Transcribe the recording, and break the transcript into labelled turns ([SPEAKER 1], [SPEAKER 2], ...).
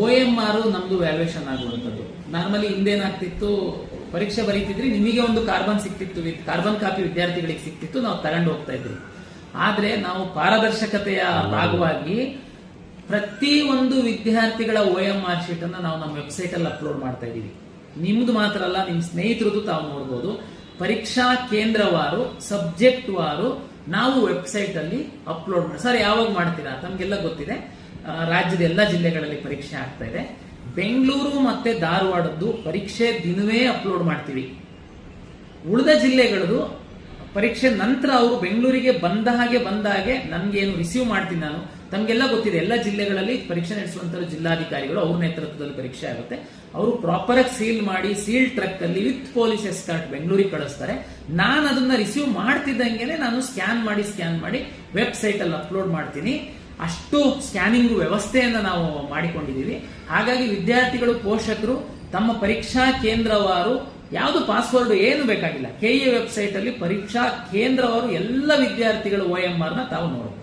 [SPEAKER 1] OMR ನಮ್ದು valuation ಆಗುವಂಥದ್ದು. Normally ಹಿಂದೇನಾಗ್ತಿತ್ತು, ಪರೀಕ್ಷೆ ಬರೀತಿದ್ರಿ, ನಿಮಗೆ ಒಂದು ಕಾರ್ಬನ್ ಸಿಕ್ತಿತ್ತು, ಕಾರ್ಬನ್ ಕಾಪಿ ವಿದ್ಯಾರ್ಥಿಗಳಿಗೆ ಸಿಕ್ತಿತ್ತು, ನಾವು ತಗೊಂಡು ಹೋಗ್ತಾ ಇದ್ವಿ. ಆದ್ರೆ ನಾವು ಪಾರದರ್ಶಕತೆಯ ಭಾಗವಾಗಿ ಪ್ರತಿ ಒಂದು ವಿದ್ಯಾರ್ಥಿಗಳ OMR ಶೀಟ್ ಅನ್ನ ನಾವು ನಮ್ಮ ವೆಬ್ಸೈಟ್ ಅಲ್ಲಿ ಅಪ್ಲೋಡ್ ಮಾಡ್ತಾ ಇದೀವಿ. ನಿಮ್ದು ಮಾತ್ರ ಅಲ್ಲ, ನಿಮ್ ಸ್ನೇಹಿತರದ್ದು ತಾವು ನೋಡ್ಬೋದು. ಪರೀಕ್ಷಾ ಕೇಂದ್ರವಾರು, ಸಬ್ಜೆಕ್ಟ್ ವಾರು ನಾವು ವೆಬ್ಸೈಟ್ ಅಲ್ಲಿ ಅಪ್ಲೋಡ್ ಮಾಡಿ. ಸರ್ ಯಾವಾಗ ಮಾಡ್ತೀರಾ? ತಮ್ಗೆಲ್ಲ ಗೊತ್ತಿದೆ, ರಾಜ್ಯದ ಎಲ್ಲ ಜಿಲ್ಲೆಗಳಲ್ಲಿ ಪರೀಕ್ಷೆ ಆಗ್ತಾ ಇದೆ. ಬೆಂಗಳೂರು ಮತ್ತೆ ಧಾರವಾಡದ್ದು ಪರೀಕ್ಷೆ ದಿನವೇ ಅಪ್ಲೋಡ್ ಮಾಡ್ತೀವಿ. ಉಳಿದ ಜಿಲ್ಲೆಗಳದು ಪರೀಕ್ಷೆ ನಂತರ ಅವರು ಬೆಂಗಳೂರಿಗೆ ಬಂದಾಗೆ ನನ್ಗೇನು ರಿಸೀವ್ ಮಾಡ್ತೀನಿ ನಾನು. ತಮ್ಗೆಲ್ಲ ಗೊತ್ತಿದೆ, ಎಲ್ಲ ಜಿಲ್ಲೆಗಳಲ್ಲಿ ಪರೀಕ್ಷೆ ನಡೆಸುವಂತ ಜಿಲ್ಲಾಧಿಕಾರಿಗಳು ಅವ್ರ ನೇತೃತ್ವದಲ್ಲಿ ಪರೀಕ್ಷೆ ಆಗುತ್ತೆ. ಅವರು ಪ್ರಾಪರ್ ಆಗಿ ಸೀಲ್ ಮಾಡಿ ಸೀಲ್ ಟ್ರಕ್ ಅಲ್ಲಿ ವಿತ್ ಪೊಲೀಸ್ ಎಸ್ಕಾರ್ಟ್ ಬೆಂಗಳೂರಿಗೆ ಕಳಿಸ್ತಾರೆ. ನಾನು ಅದನ್ನ ರಿಸೀವ್ ಮಾಡ್ತಿದ್ದಂಗೆನೆ ನಾನು ಸ್ಕ್ಯಾನ್ ಮಾಡಿ ವೆಬ್ಸೈಟ್ ಅಲ್ಲಿ ಅಪ್ಲೋಡ್ ಮಾಡ್ತೀನಿ. ಅಷ್ಟು ಸ್ಕ್ಯಾನಿಂಗ್ ವ್ಯವಸ್ಥೆಯನ್ನ ನಾವು ಮಾಡಿಕೊಂಡಿದ್ದೀವಿ. ಹಾಗಾಗಿ ವಿದ್ಯಾರ್ಥಿಗಳು, ಪೋಷಕರು ತಮ್ಮ ಪರೀಕ್ಷಾ ಕೇಂದ್ರವಾರು ಯಾವುದು ಪಾಸ್ವರ್ಡ್ ಏನು ಬೇಕಾಗಿಲ್ಲ, KE ವೆಬ್ಸೈಟ್ ಅಲ್ಲಿ ಪರೀಕ್ಷಾ ಕೇಂದ್ರವಾರು ಎಲ್ಲ ವಿದ್ಯಾರ್ಥಿಗಳು OMR ನ ತಾವು ನೋಡಬಹುದು.